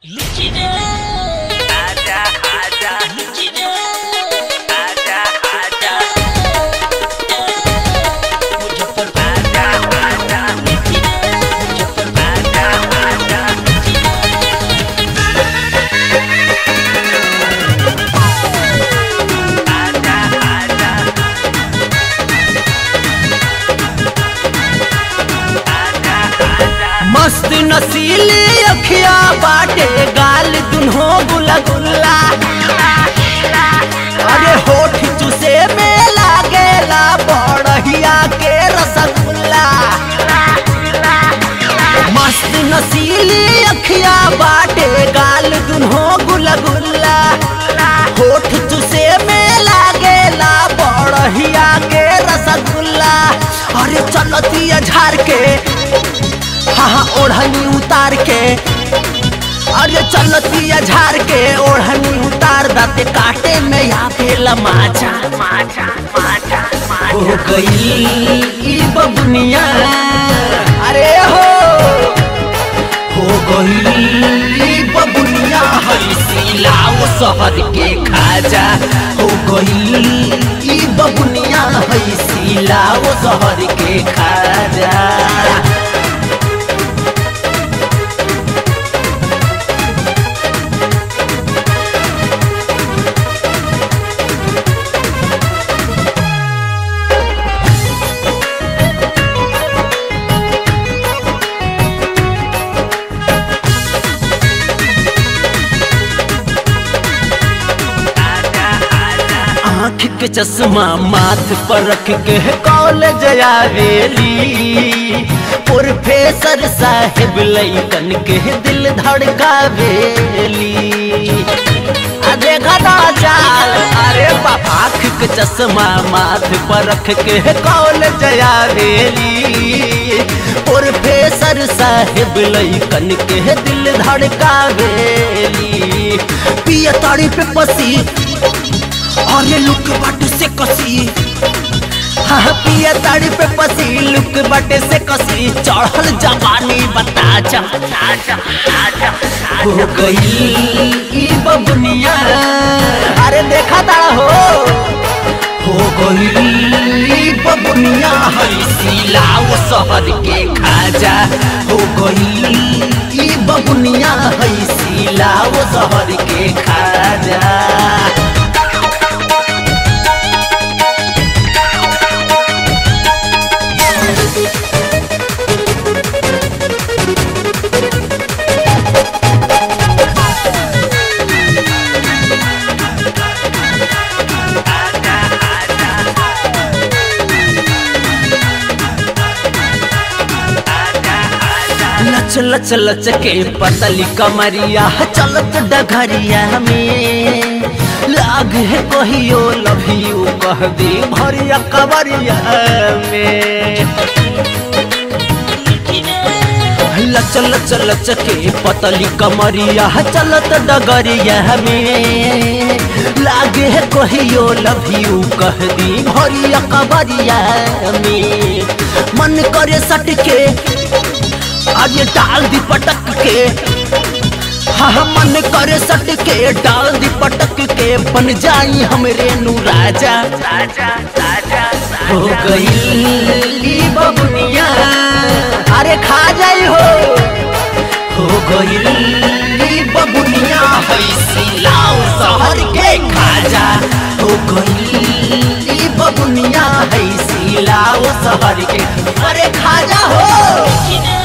आजा आजा आजा आजा मुजफ्फरपुर आजा आजा मुजफ्फरपुर आजा मस्त नसीली अखिया बाटे गाल दुन्हो गुला गुल्ला। अरे होठ चूसे में लागेला बड़हिया के रसगुल्ला। मस्त नसीली अखिया बाटे गाल दुन्हो गुला गुल्ला। होठ चूसे में लागेला बड़हिया के रसगुल्ला। अरे चलतिया झाड़ के हाँ ओढ़नी उतार के। अरे चलतिया झाड़ के ओढ़नी उतार दाते काटे में आवेला माचा माचा माचा हो गई ई बबुनिया। अरे हो गई ई बबुनिया हई सिलाओ शहर के खाजा। हो गई ई बबुनिया हई सिलाओ शहर के खाजा। आँख के चश्मा माथ पर रख के कॉलेज आवेली। प्रोफेसर साहेब लइकन के दिल धड़कावेली। देखा ना चाल अरे बाबा आँख के चश्मा माथ पर रख के कॉलेज आवेली। प्रोफेसर साहेब लइकन के दिल धड़कावेली। पिया ताड़ी पे पसी अरे लुक बाटे से कसी। हाँ पिया ताड़ी पे पसी लुक बाटे से कसी। चढ़ल जवानी बता जा हो गई ई बबुनिया। अरे देखा ताड़ा हो गई ई बबुनिया हई सिलाओ शहर के खाजा। हो गई ई बबुनिया हई सिलाओ शहर के खाजा। लच लच लच के पतली कमरिया चलत डगरिया में। लाग है कहियो लव यू कह दी भरिया कवरिया में। लच लच लच के पतली कमरिया चलत डगरिया में। लागे है कहियो लव यू कह दी भरिया कवरिया में। मन करे सट के आज डाल दी पटक के। हाँ मन करे सट के डाल दी पटक के। बन जाई हमरे नू राजा राजा राजा हो गई ई बबुनिया। अरे खा जाई हो गई ई बबुनिया हई सिलाओ शहर के खाजा। हो गई ई बबुनिया हई सिलाओ शहर के। अरे खाजा हो